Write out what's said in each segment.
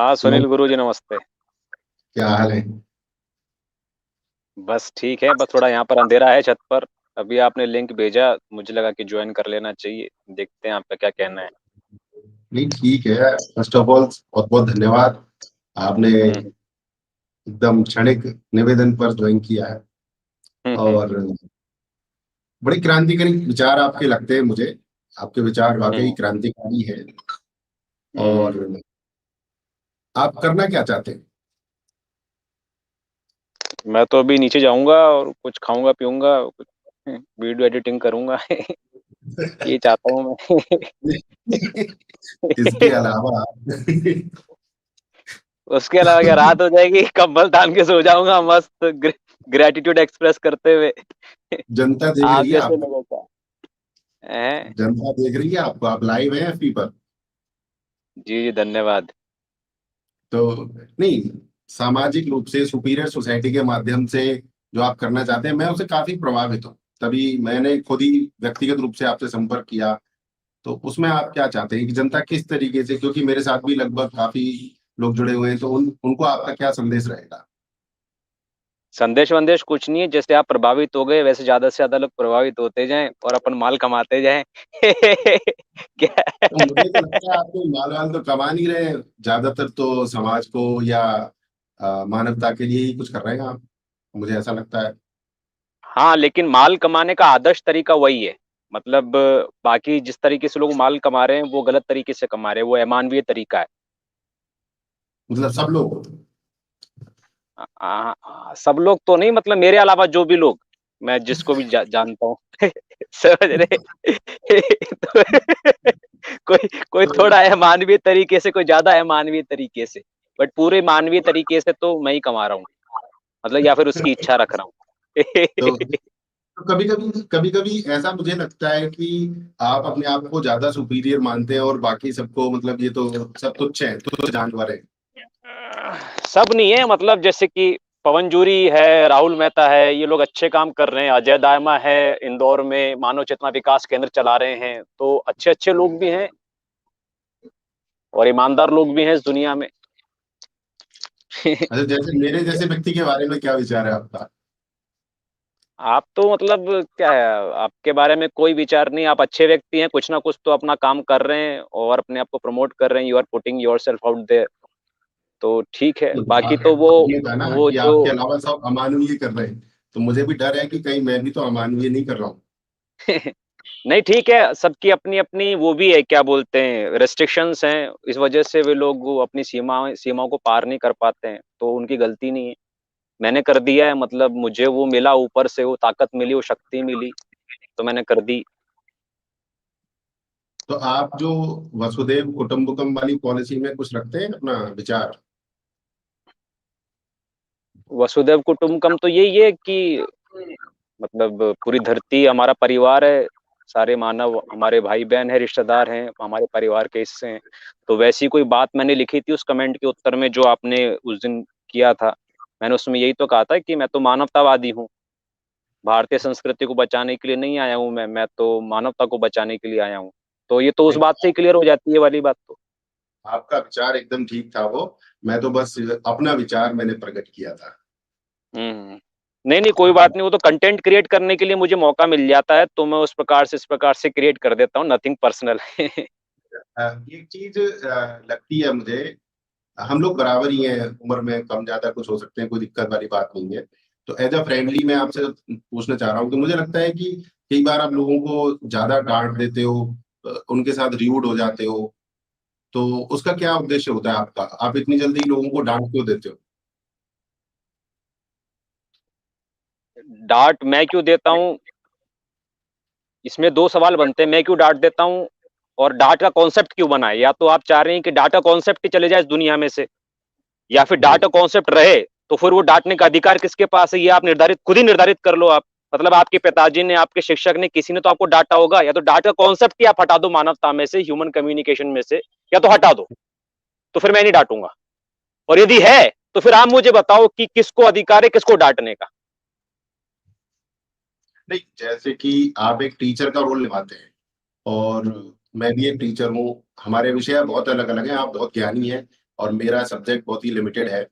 हाँ सुनील गुरु जी, नमस्ते। क्या हाल है? बस ठीक है, बस थोड़ा यहाँ पर अंधेरा है छत पर। अभी आपने लिंक भेजा, मुझे लगा कि ज्वाइन कर लेना चाहिए। देखते हैं आपका क्या कहना है। नहीं, ठीक है। फर्स्ट ऑफ ऑल बहुत बहुत धन्यवाद। आपने हम्म एकदम क्षणिक निवेदन पर ज्वाइन किया है। हम्म और बड़े क्रांतिकारी विचार आपके लगते हैं मुझे। आपके विचार वाकई हम्म क्रांतिकारी है। हम्म। और आप करना क्या चाहते हैं? मैं तो अभी नीचे जाऊंगा और कुछ खाऊंगा पीऊंगा, कुछ वीडियो एडिटिंग करूंगा। ये चाहता हूँ मैं। इसके अलावा उसके अलावा क्या, रात हो जाएगी, कंबल तान के सो जाऊंगा मस्त, ग्रेटिट्यूड एक्सप्रेस करते हुए। जनता देख आप रही है जैसे आपको। लोगों का है। जनता देख रही है आपको। आप लाइव हैं एफबी पर। जी जी, धन्यवाद। तो नहीं, सामाजिक रूप से सुपीरियर सोसाइटी के माध्यम से जो आप करना चाहते हैं, मैं उससे काफी प्रभावित हूँ। तभी मैंने खुद ही व्यक्तिगत रूप से आपसे संपर्क किया। तो उसमें आप क्या चाहते हैं कि जनता किस तरीके से, क्योंकि मेरे साथ भी लगभग काफी लोग जुड़े हुए हैं, तो उनको आपका क्या संदेश रहेगा? संदेश वंदेश कुछ नहीं है, जैसे आप प्रभावित हो गए वैसे ज्यादा से ज्यादा लोग प्रभावित होते जाएं और अपन माल कमाते जाएं। क्या? तो मुझे तो लगता है आपको माल वाल तो कमा नहीं रहे हैं। ज्यादातर तो समाज को या मानवता के लिए ही कुछ कर रहे हैं आप। मुझे ऐसा लगता है। हाँ, लेकिन माल कमाने का आदर्श तरीका वही है। मतलब बाकी जिस तरीके से लोग माल कमा रहे हैं वो गलत तरीके से कमा रहे हैं, वो अमानवीय तरीका है। मतलब सब लोग। सब लोग तो नहीं, मतलब मेरे अलावा जो भी लोग, मैं जिसको भी जानता हूँ। समझ रहे? तो कोई कोई तो थोड़ा है मानवीय तरीके से, कोई ज्यादा है मानवीय तरीके से, बट पूरे मानवीय तरीके से तो मैं ही कमा रहा हूँ। मतलब या फिर उसकी इच्छा रख रहा हूँ। तो कभी कभी ऐसा मुझे लगता है कि आप अपने आप को ज्यादा सुपीरियर मानते हैं और बाकी सबको, मतलब ये तो सब तुच्छ हैं, तुच्छ जानवर हैं। सब नहीं है, मतलब जैसे कि पवन जूरी है, राहुल मेहता है, ये लोग अच्छे काम कर रहे हैं। अजय दायमा है, इंदौर में मानव चेतना विकास केंद्र चला रहे हैं, तो अच्छे अच्छे लोग भी हैं और ईमानदार लोग भी हैं इस दुनिया में। अच्छा, जैसे मेरे जैसे व्यक्ति के बारे में क्या विचार है आपका? आप तो मतलब क्या है, आपके बारे में कोई विचार नहीं। आप अच्छे व्यक्ति हैं, कुछ ना कुछ तो अपना काम कर रहे हैं और अपने आप को प्रमोट कर रहे हैं। You are putting yourself out there, तो ठीक है। बाकी तो ये था ना वो कि जो आपके अलावा सब अमानवीय कर रहे हैं, तो मुझे भी डर है कि कहीं मैं भी तो अमानवीय नहीं कर रहा हूँ। नहीं, ठीक है, सबकी अपनी अपनी वो भी है, क्या बोलते हैं, रेस्ट्रिक्शंस हैं। इस वजह से वे लोग वो अपनी सीमाओं को पार नहीं कर पाते हैं, तो उनकी गलती नहीं है। मैंने कर दिया है, मतलब मुझे वो मिला, ऊपर से वो ताकत मिली, वो शक्ति मिली, तो मैंने कर दी। तो आप जो वसुधैव कुटुंबकम वाली पॉलिसी में कुछ रखते हैं अपना विचार? वसुधैव कुटुंबकम तो यही है कि मतलब पूरी धरती हमारा परिवार है, सारे मानव हमारे भाई बहन है, रिश्तेदार हैं, हमारे परिवार के हिस्से हैं। तो वैसी कोई बात मैंने लिखी थी उस कमेंट के उत्तर में जो आपने उस दिन किया था। मैंने उसमें यही तो कहा था कि मैं तो मानवतावादी हूँ, भारतीय संस्कृति को बचाने के लिए नहीं आया हूँ मैं तो मानवता को बचाने के लिए आया हूँ। तो ये तो उस बात से ही क्लियर हो जाती है वाली बात तो। आपका विचार एकदम ठीक था वो। मैं तो बस अपना विचार मैंने प्रकट किया था। हम्म। नहीं नहीं, कोई बात नहीं, वो तो कंटेंट क्रिएट करने के लिए मुझे मौका मिल जाता है, तो मैं उस प्रकार से इस प्रकार से क्रिएट कर देता हूँ, नथिंग पर्सनल। एक चीज लगती है मुझे। हम लोग बराबर ही हैं, उम्र में कम ज्यादा कुछ हो सकते हैं, कोई दिक्कत वाली बात नहीं है। तो एज अ फ्रेंडली मैं आपसे पूछना चाह रहा हूँ कि मुझे लगता है कि कई बार आप लोगों को ज्यादा डांट देते हो, उनके साथ र्यूड हो जाते हो। तो उसका क्या उद्देश्य होता है आपका? आप इतनी जल्दी लोगों को डांट क्यों देते हो? डांट मैं क्यों देता हूँ, इसमें दो सवाल बनते हैं। मैं क्यों डांट देता हूँ और डांट का कॉन्सेप्ट क्यों बना है। या तो आप चाह रहे हैं कि डांट का कॉन्सेप्ट ही चले जाए इस दुनिया में से, या फिर डांट हम्म। का कॉन्सेप्ट रहे, तो फिर वो डांटने का अधिकार किसके पास है, ये आप निर्धारित, खुद ही निर्धारित कर लो आप। मतलब आपके पिताजी ने, आपके शिक्षक ने, किसी ने तो आपको डांटा होगा। या तो डांट का कॉन्सेप्ट ही आप हटा दो मानवता में से, ह्यूमन कम्युनिकेशन में से, या तो हटा दो, तो फिर मैं नहीं डांटूंगा। और यदि है तो फिर आप मुझे बताओ कि किसको अधिकार है किसको डांटने का। नहीं, जैसे कि आप एक टीचर का रोल निभाते हैं और मैं भी एक टीचर हूँ। हमारे विषय बहुत अलग अलग हैं। आप बहुत ज्ञानी हैं, और मेरा सब्जेक्ट बहुत ही लिमिटेड है।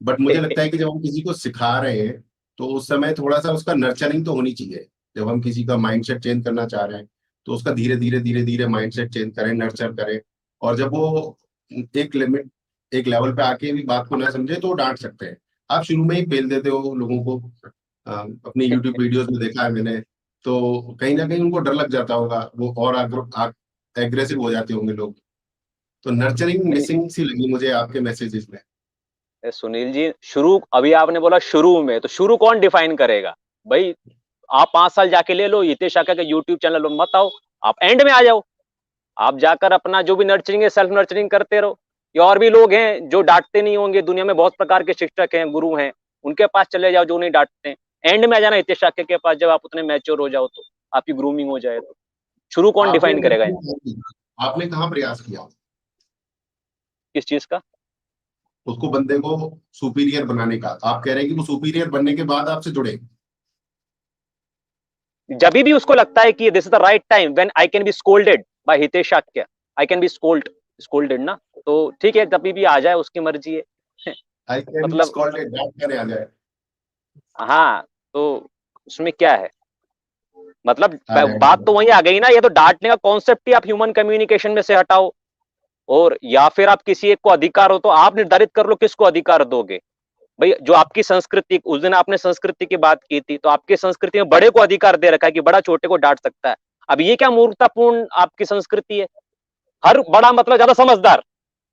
बट मुझे लगता है कि जब हम किसी को सिखा रहे हैं तो उस समय थोड़ा सा उसका नर्चरिंग तो होनी चाहिए। जब हम किसी का माइंडसेट चेंज करना चाह रहे हैं तो उसका धीरे धीरे धीरे धीरे माइंडसेट चेंज करें, नर्चर करें। और जब वो एक लिमिट, एक लेवल पे आके भी बात को ना समझे तो डांट सकते हैं। आप शुरू में ही फेल देते हो लोगों को। अपनी यूट्यूब वीडियोस में देखा है मैंने। तो कहीं ना कहीं उनको डर लग जाता होगा, वो और एग्रेसिव हो जाते होंगे लोग। तो नर्चरिंग नहीं मिसिंग सी लगी मुझे आपके मैसेजेस में। सुनील जी, शुरू अभी आपने बोला शुरू में, तो शुरू कौन डिफाइन करेगा भाई? आप 5 साल जाके ले लो, हितेश शाखा का यूट्यूब चैनल मत आओ, आप एंड में आ जाओ। आप जाकर अपना जो भी नर्चरिंग है, सेल्फ नर्चरिंग करते रहो। या और भी लोग हैं जो डांटते नहीं होंगे, दुनिया में बहुत प्रकार के शिक्षक हैं, गुरु हैं, उनके पास चले जाओ जो नहीं डांटते हैं। एंड में आ जाना हितेश शाक्य के पास, जब आप उतने मैच्योर हो जाओ, तो आपकी ग्रूमिंग हो जाए। तो शुरू कौन आपने डिफाइन करेगा नर्चरिंग कहाँ की? आपने कहाँ प्रयास किया किस चीज का? उसको, बंदे को सुपीरियर बनाने का? आप कह रहे हैं कि वो सुपीरियर बनने के बाद आपसे जुड़े। जब भी उसको लगता है कि this is the right time when I can be scolded by Hitesh Shakya, I can be scolded ना, तो ठीक है, कभी भी आ जाए, उसकी मर्जी है। आई कैन बी मतलब स्कॉल्डेड, डांट करने आ जाए। हाँ, तो उसमें क्या है? मतलब अरे बात तो वही आ गई ना, ये तो डांटने का कॉन्सेप्ट ही आप ह्यूमन कम्युनिकेशन में से हटाओ। और या फिर आप किसी एक को अधिकार हो तो आप निर्धारित कर लो किसको अधिकार दोगे। भाई जो आपकी संस्कृति, उस दिन आपने संस्कृति की बात की थी, तो आपकी संस्कृति में बड़े को अधिकार दे रखा है कि बड़ा छोटे को डांट सकता है। अब ये क्या मूर्खतापूर्ण आपकी संस्कृति है? हर बड़ा मतलब ज्यादा समझदार।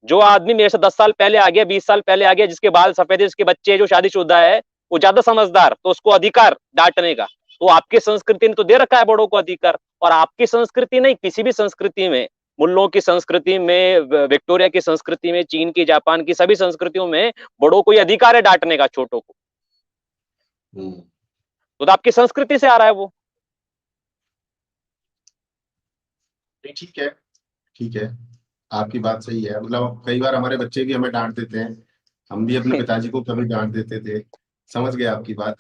जो आदमी मेरे से 10 साल पहले आ गया, 20 साल पहले आ गया, जिसके बाल सफेद है, जिसके बच्चे जो शादीशुदा है, वो ज्यादा समझदार, तो उसको अधिकार डांटने का। तो आपकी संस्कृति ने तो दे रखा है बड़ों को अधिकार। और आपकी संस्कृति नहीं, किसी भी संस्कृति में, मुल्लों की संस्कृति में, विक्टोरिया की संस्कृति में, चीन की, जापान की, सभी संस्कृतियों में बड़ों को ये अधिकार है डांटने का छोटों को। हम्म। तो आपकी संस्कृति से आ रहा है वो। नहीं, ठीक है, ठीक है। आपकी बात सही है। मतलब कई बार हमारे बच्चे भी हमें डांट देते हैं। हम भी अपने पिताजी को कभी डांट देते थे। समझ गए आपकी बात।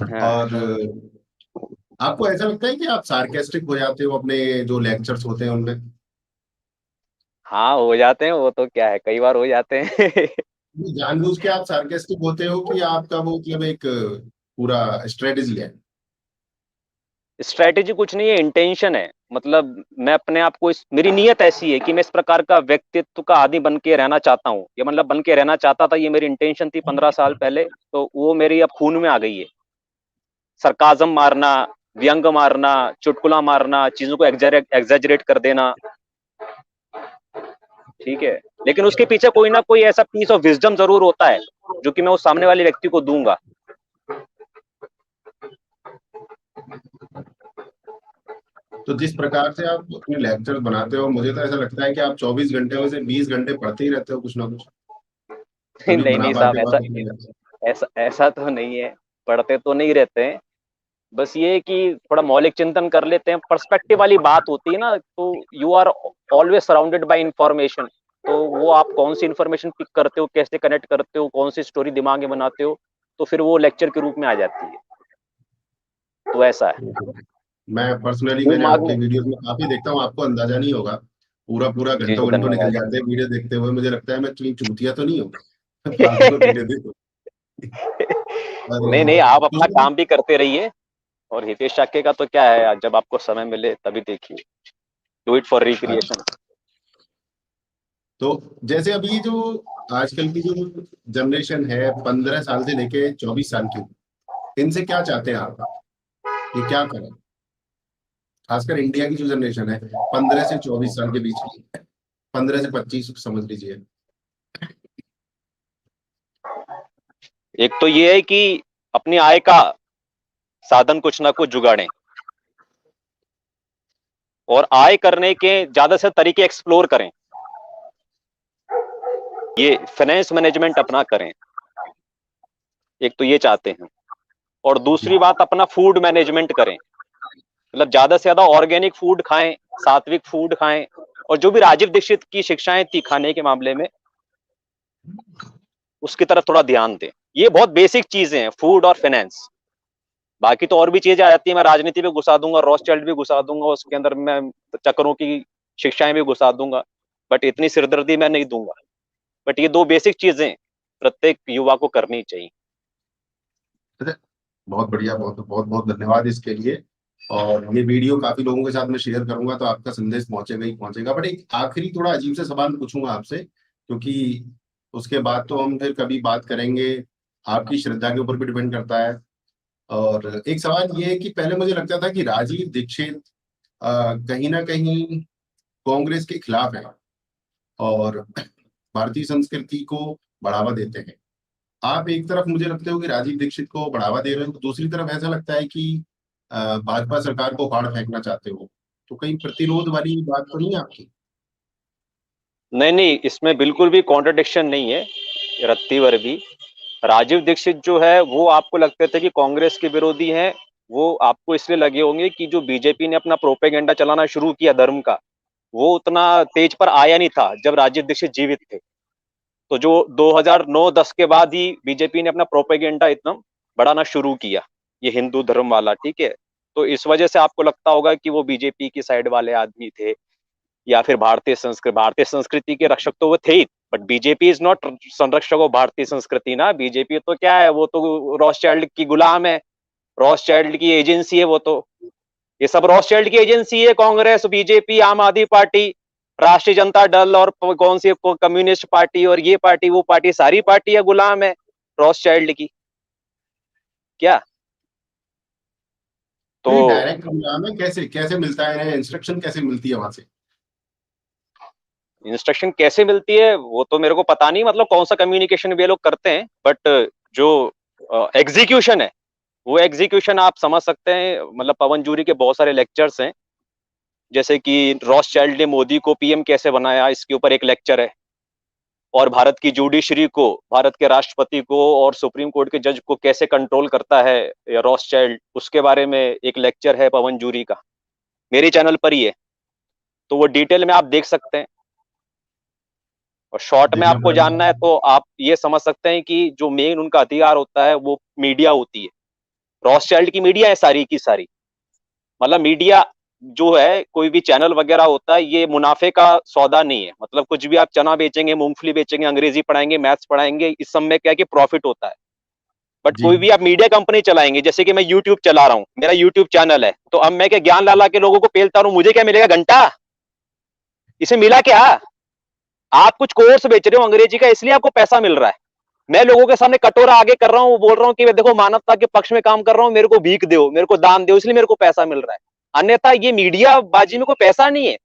हाँ और आपको ऐसा लगता है कि आप सार्केस्टिक हो जाते हो अपने जो लेक्चर्स होते हैं उनमें? हाँ, हो जाते हैं, वो तो क्या है, कई बार हो जाते हैं। जानबूझ के आप सार्केस्टिक होते हो कि आपका वो मतलब एक पूरा स्ट्रेटेजी है? स्ट्रैटेजी कुछ नहीं है, इंटेंशन है। मतलब मैं अपने आप को मेरी नीयत ऐसी है कि मैं इस प्रकार का व्यक्तित्व का आदि बन के रहना चाहता हूँ। ये मतलब बन के रहना चाहता था, ये मेरी इंटेंशन थी 15 साल पहले, तो वो मेरी अब खून में आ गई है। सरकाजम मारना, व्यंग मारना, चुटकुला मारना, चीजों को एग्जैजरेट कर देना, ठीक है। लेकिन उसके पीछे कोई ना कोई ऐसा पीस ऑफ विजडम जरूर होता है, जो कि मैं उस सामने वाले व्यक्ति को दूंगा। तो जिस प्रकार से आप अपने लेक्चर बनाते हो, मुझे तो ऐसा लगता है कि आप 24 घंटे में से 20 घंटे पढ़ते ही रहते हो कुछ ना कुछ, तभी नहीं बना नहीं पाते साहब, हो ऐसा आप अपने लेक्चर। ऐसा ऐसा तो नहीं है। पढ़ते तो नहीं रहते हैं। बस ये है कि थोड़ा मौलिक चिंतन कर लेते हैं, पर्सपेक्टिव वाली बात होती है ना, तो you are always surrounded by information. तो वो आप कौन सी इंफॉर्मेशन पिक करते हो, कैसे कनेक्ट करते हो, कौन सी स्टोरी दिमाग में बनाते हो, तो फिर वो लेक्चर के रूप में आ जाती है। तो ऐसा है। मैं पर्सनली मैंने दिमाग आपके में। वीडियोस में काफी देखता हूँ, आपको अंदाजा नहीं होगा। पूरा पूरा जी जी, घंटों घंटों निकल धन्यवाद। जाते हैं वीडियो देखते हुए। मुझे लगता है मैं कहीं चूतिया तो नहीं हूँ फालतू में वीडियो देखो। नहीं नहीं, आप अपना और काम भी करते रहिए। और हितेश शाक्य का तो क्या है, जब आपको समय मिले तभी देखिए। डू इट फॉर अच्छा, रिक्रिएशन। तो जैसे अभी जो आजकल की जो जनरेशन है 15 साल से लेके 24 साल की, इनसे क्या चाहते हैं आप? ये क्या करें? खासकर इंडिया की जो जनरेशन है 15 से 24 साल के बीच की, 15 से 25 समझ लीजिए। एक तो ये है कि अपनी आय का साधन कुछ ना कुछ जुगाड़ें, और आय करने के ज्यादा से तरीके एक्सप्लोर करें। ये फाइनेंस मैनेजमेंट अपना करें, एक तो ये चाहते हैं। और दूसरी बात, अपना फूड मैनेजमेंट करें। मतलब ज्यादा से ज्यादा ऑर्गेनिक फूड खाएं, सात्विक फूड खाएं। और जो भी राजीव दीक्षित की शिक्षाएं थी खाने के मामले में, उसकी तरफ थोड़ा ध्यान दें। ये बहुत बेसिक चीजें हैं, फूड और फाइनेंस। बाकी तो और भी चीजें आ जाती है, मैं राजनीति भी घुसा दूंगा, रॉथस्चाइल्ड भी घुसा दूंगा, उसके अंदर मैं चक्रों की शिक्षाएं भी घुसा दूंगा। बट इतनी सिरदर्दी मैं नहीं दूंगा। बट ये 2 बेसिक चीजें प्रत्येक युवा को करनी चाहिए। बहुत बढ़िया, बहुत बहुत बहुत धन्यवाद इसके लिए। और ये वीडियो काफी लोगों के साथ मैं शेयर करूंगा, तो आपका संदेश पहुंचेगा ही पहुंचेगा। बट एक आखिरी थोड़ा अजीब सा सवाल पूछूंगा आपसे, क्योंकि उसके बाद तो हम फिर कभी बात करेंगे, आपकी श्रद्धा के ऊपर भी डिपेंड करता है। और एक सवाल ये है कि पहले मुझे लगता था कि राजीव दीक्षित कहीं ना कहीं कांग्रेस के खिलाफ है और भारतीय संस्कृति को बढ़ावा देते हैं। आप एक तरफ मुझे लगते हो कि राजीव दीक्षित को बढ़ावा दे रहे हो, दूसरी तरफ ऐसा लगता है कि भाजपा सरकार को उखाड़ फेंकना चाहते हो। तो कहीं प्रतिरोध वाली बात तो नहीं है आपकी? नहीं नहीं, इसमें बिल्कुल भी कॉन्ट्रडिक्शन नहीं है रत्ती भर भी। राजीव दीक्षित जो है वो आपको लगते थे कि कांग्रेस के विरोधी हैं, वो आपको इसलिए लगे होंगे कि जो बीजेपी ने अपना प्रोपेगेंडा चलाना शुरू किया धर्म का, वो उतना तेज पर आया नहीं था जब राजीव दीक्षित जीवित थे। तो जो 2009-10 के बाद ही बीजेपी ने अपना प्रोपेगेंडा इतना बढ़ाना शुरू किया, ये हिंदू धर्म वाला, ठीक है। तो इस वजह से आपको लगता होगा कि वो बीजेपी की साइड वाले आदमी थे, या फिर भारतीय संस्कृति के रक्षक तो वो थे ही। बट बीजेपी इज नॉट संरक्षक ऑफ भारतीय संस्कृति ना। बीजेपी तो क्या है, वो तो रॉथस्चाइल्ड की गुलाम है, रॉथस्चाइल्ड की एजेंसी है वो तो। ये सब रॉथस्चाइल्ड की एजेंसी है, कांग्रेस, बीजेपी, आम आदमी पार्टी, राष्ट्रीय जनता दल और कौन सी कम्युनिस्ट पार्टी और ये पार्टी वो पार्टी, सारी पार्टी है गुलाम है रॉथस्चाइल्ड की। क्या तो नहीं, डायरेक्ट गुलाम है, कैसे कैसे मिलता है इन्हें इंस्ट्रक्शन, कैसे मिलती है वहां से? इंस्ट्रक्शन कैसे मिलती है वो तो मेरे को पता नहीं, मतलब कौन सा कम्युनिकेशन वे लोग करते हैं, बट जो एग्जीक्यूशन है वो एग्जीक्यूशन आप समझ सकते हैं। मतलब पवन जूरी के बहुत सारे लेक्चर्स हैं, जैसे कि रॉथस्चाइल्ड ने मोदी को पीएम कैसे बनाया, इसके ऊपर एक लेक्चर है। और भारत की जुडिशरी को, भारत के राष्ट्रपति को और सुप्रीम कोर्ट के जज को कैसे कंट्रोल करता है रॉथस्चाइल्ड, उसके बारे में एक लेक्चर है पवन जूरी का, मेरे चैनल पर ही है। तो वो डिटेल में आप देख सकते हैं। और शॉर्ट में देखना आपको पड़ेगा। जानना है तो आप ये समझ सकते हैं कि जो मेन उनका हथियार होता है वो मीडिया होती है। रॉथस्चाइल्ड की मीडिया है सारी की सारी। मतलब मीडिया जो है, कोई भी चैनल वगैरह होता है, ये मुनाफे का सौदा नहीं है। मतलब कुछ भी आप चना बेचेंगे, मूंगफली बेचेंगे, अंग्रेजी पढ़ाएंगे, मैथ्स पढ़ाएंगे, इस सब में क्या है कि प्रॉफिट होता है। बट जी कोई भी आप मीडिया कंपनी चलाएंगे, जैसे कि मैं यूट्यूब चला रहा हूँ, मेरा यूट्यूब चैनल है, तो अब मैं क्या ज्ञान लाला के लोगों को पेलता रहूं, मुझे क्या मिलेगा? घंटा। इसे मिला क्या? आप कुछ कोर्स बेच रहे हो अंग्रेजी का, इसलिए आपको पैसा मिल रहा है। मैं लोगों के सामने कटोरा आगे कर रहा हूँ, बोल रहा हूँ कि देखो मानवता के पक्ष में काम कर रहा हूँ, मेरे को भीख दो, मेरे को दान दो, इसलिए मेरे को पैसा मिल रहा है। अन्यथा ये मीडिया बाजी में कोई पैसा नहीं है,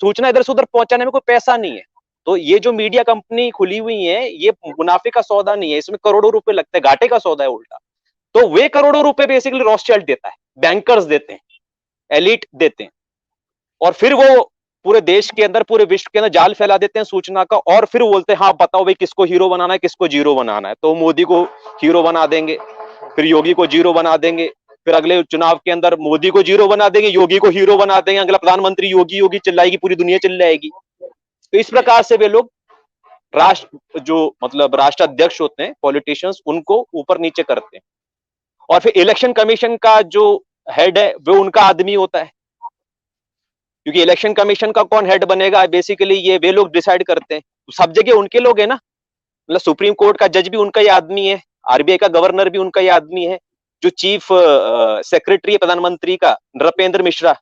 सूचना इधर से उधर पहुंचाने में कोई पैसा नहीं है। तो ये जो मीडिया कंपनी खुली हुई है, ये मुनाफे का सौदा नहीं है, इसमें करोड़ों रुपए लगते हैं, घाटे का सौदा है उल्टा। तो वे करोड़ों रुपए बेसिकली रॉथस्चाइल्ड देता है, बैंकर्स देते हैं, एलिट देते हैं। और फिर वो पूरे देश के अंदर, पूरे विश्व के अंदर जाल फैला देते हैं सूचना का। और फिर बोलते हैं हाँ बताओ भाई किसको हीरो बनाना है, किसको जीरो बनाना है। तो मोदी को हीरो बना देंगे, फिर योगी को जीरो बना देंगे, फिर अगले चुनाव के अंदर मोदी को जीरो बना देंगे, योगी को हीरो बना देंगे, अगला प्रधानमंत्री योगी योगी चिल्लाएगी, पूरी दुनिया चिल्लाएगी। तो इस प्रकार से वे लोग राष्ट्र जो मतलब राष्ट्र अध्यक्ष होते हैं, पॉलिटिशियंस, उनको ऊपर नीचे करते हैं। और फिर इलेक्शन कमीशन का जो हेड है वो उनका आदमी होता है, क्योंकि इलेक्शन कमीशन का कौन हेड बनेगा, बेसिकली ये वे लोग डिसाइड करते हैं। सब जगह उनके लोग हैं ना। मतलब सुप्रीम कोर्ट का जज भी उनका ही आदमी है, आरबीआई का गवर्नर भी उनका ही आदमी है, जो चीफ सेक्रेटरी है प्रधानमंत्री का, नृपेंद्र मिश्रा।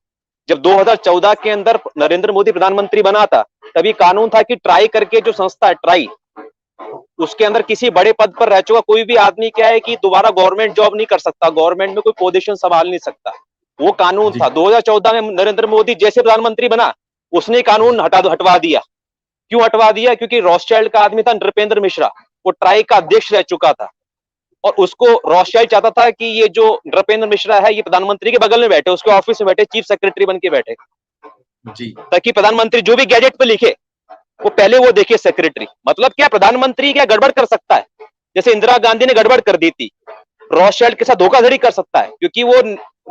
जब 2014 के अंदर नरेंद्र मोदी प्रधानमंत्री बना था, तभी कानून था कि ट्राई करके जो संस्था है ट्राई, उसके अंदर किसी बड़े पद पर रह चुका कोई भी आदमी क्या है कि दोबारा गवर्नमेंट जॉब नहीं कर सकता, गवर्नमेंट में कोई पोजीशन संभाल नहीं सकता। वो कानून जी था। 2014 में नरेंद्र मोदी जैसे प्रधानमंत्री बना, उसने कानून हटवा दिया। क्यों हटवा दिया? क्योंकि रॉथस्चाइल्ड का आदमी था नृपेंद्र मिश्रा, वो ट्राई का अध्यक्ष रह चुका था। और उसको रॉथस्चाइल्ड चाहता था कि ये जो नृपेंद्र मिश्रा है, ये प्रधानमंत्री के बगल में बैठे, उसके ऑफिस में बैठे, चीफ सेक्रेटरी बन के बैठे, जी ताकि प्रधानमंत्री जो भी गैजेट पे लिखे वो पहले वो देखे सेक्रेटरी। मतलब क्या, प्रधानमंत्री क्या गड़बड़ कर सकता है? जैसे इंदिरा गांधी ने गड़बड़ कर दी थी, रॉथस्चाइल्ड के साथ धोखाधड़ी कर सकता है, क्योंकि वो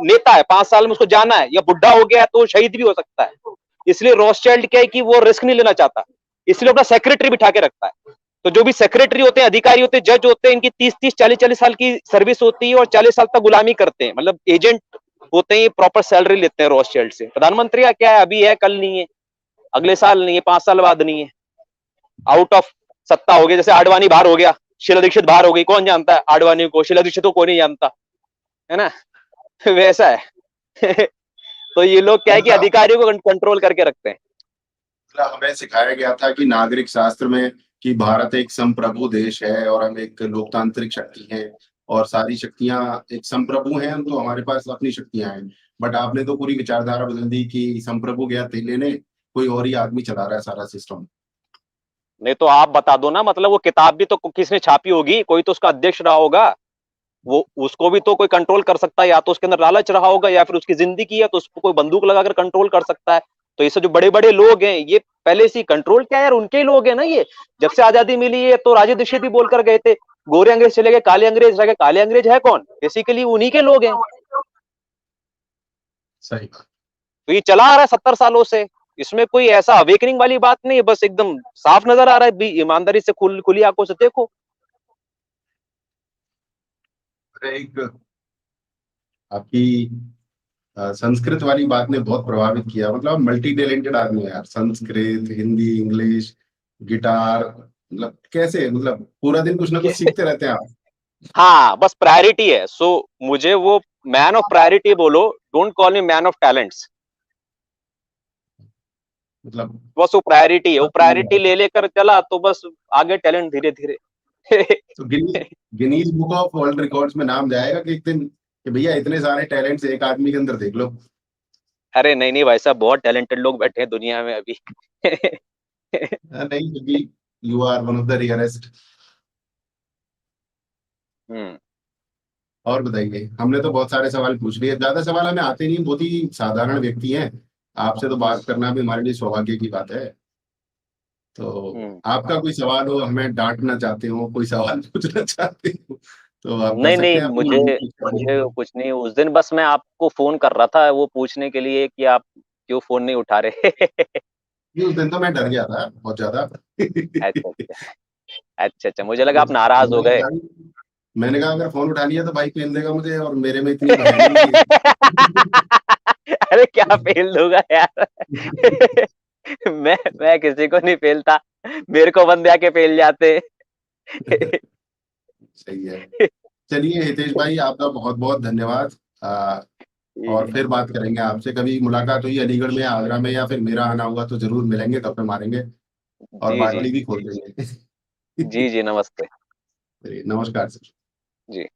नेता है, 5 साल में उसको जाना है, या बुढ़ा हो गया तो शहीद भी हो सकता है। इसलिए रॉथस्चाइल्ड क्या है कि वो रिस्क नहीं लेना चाहता, इसलिए अपना सेक्रेटरी बिठा के रखता है। तो जो भी सेक्रेटरी होते हैं, अधिकारी होते हैं, जज होते हैं, इनकी 30-30, 40-40 साल की सर्विस होती है और 40 साल तक गुलामी करते हैं। मतलब एजेंट होते हैं, प्रॉपर सैलरी लेते हैं रॉथस्चाइल्ड से। प्रधानमंत्री का क्या है, अभी है कल नहीं है, अगले साल नहीं है, 5 साल बाद नहीं है, आउट ऑफ सत्ता हो गई, जैसे आडवाणी बाहर हो गया, शीला दीक्षित बाहर हो गई, कौन जानता है आडवाणी को, शीला दीक्षित को नहीं जानता, है ना। वैसा है। तो ये लोग क्या है कि ऐसा अधिकारियों को कंट्रोल करके रखते हैं। मतलब हमें सिखाया गया था कि नागरिक शास्त्र में कि भारत एक संप्रभु देश है और हम एक लोकतांत्रिक शक्ति हैं और सारी शक्तियां एक संप्रभु हैं हम, तो हमारे पास अपनी शक्तियां हैं। बट आपने तो पूरी विचारधारा बदल दी कि संप्रभु गया तेल लेने, कोई और ही आदमी चला रहा है सारा सिस्टम। नहीं तो आप बता दो ना, मतलब वो किताब भी तो किसने छापी होगी, कोई तो उसका अध्यक्ष रहा होगा, वो उसको भी तो कोई कंट्रोल कर सकता है, या तो उसके अंदर लालच रहा होगा या फिर उसकी जिंदगी है तो उसको कोई बंदूक लगाकर कंट्रोल कर सकता है। तो ये सब जो बड़े बड़े लोग हैं ये पहले से कंट्रोल क्या है यार, उनके ही लोग हैं ना ये। जब से आजादी मिली है तो राजे दीक्षित भी बोलकर गए थे, गोरे अंग्रेज चले गए, काले अंग्रेज रह गए, काले अंग्रेज है कौन, बेसिकली उन्हीं के लोग हैं। सही बात। तो ये चला आ रहा है 70 सालों से, इसमें कोई ऐसा अवेकनिंग वाली बात नहीं है, बस एकदम साफ नजर आ रहा है, ईमानदारी से खुली आंखों से देखो। अरे एक आपकी संस्कृत वाली बात ने बहुत प्रभावित किया, मतलब मल्टी टैलेंटेड आदमी हो यार, संस्कृत, हिंदी, इंग्लिश, गिटार, मतलब कैसे, मतलब पूरा दिन कुछ ना कुछ सीखते रहते हैं आप। हाँ बस प्रायोरिटी है, सो मुझे वो मैन ऑफ प्रायोरिटी बोलो, don't call me man of talents. मतलब बस वो प्रायोरिटी है, वो प्रायोरिटी ले लेकर चला तो बस आगे टैलेंट धीरे धीरे। तो Guinness book of world records में नाम जाएगा कि एक दिन कि भैया इतने सारे टैलेंट्स एक आदमी के अंदर देख लो। अरे नहीं नहीं भाई साहब, बहुत टैलेंटेड लोग बैठे हैं दुनिया में अभी। नहीं, क्योंकि you are one of the rarest. हम्म। और बताइए, हमने तो बहुत सारे सवाल पूछ लिए, ज्यादा सवाल हमें आते नहीं, बहुत ही साधारण व्यक्ति हैं। आपसे तो बात करना भी हमारे लिए सौभाग्य की बात है। तो हम्म। आपका कोई सवाल हो, हमें डांटना चाहते हो, कोई सवाल पूछना चाहते हो, तो आप कर नहीं सकते नहीं, हैं मुझे मुझे अपनी। कुछ नहीं, उस दिन बस मैं आपको फोन कर रहा था वो पूछने के लिए कि आप क्यों फोन नहीं उठा रहे। उस दिन तो मैं डर गया था बहुत ज्यादा। अच्छा अच्छा। अच्छा अच्छा, मुझे लगा आप नाराज हो गए। मैंने कहा अगर फोन उठा लिया तो भाई पेल देगा मुझे, और मेरे में इतनी है नहीं कि अरे क्या फेल दूंगा यार। मैं किसी को नहीं फेलता, मेरे को बंदे आके फेल जाते। सही है। चलिए हितेश भाई, आपका बहुत बहुत धन्यवाद। और फिर बात करेंगे आपसे, कभी मुलाकात हुई अलीगढ़ में, आगरा में, या फिर मेरा आना हुआ तो जरूर मिलेंगे, गप्पे मारेंगे और जी जी बाटली भी जी खोल जी देंगे। जी जी, नमस्ते। चलिए, नमस्कार सर। जी।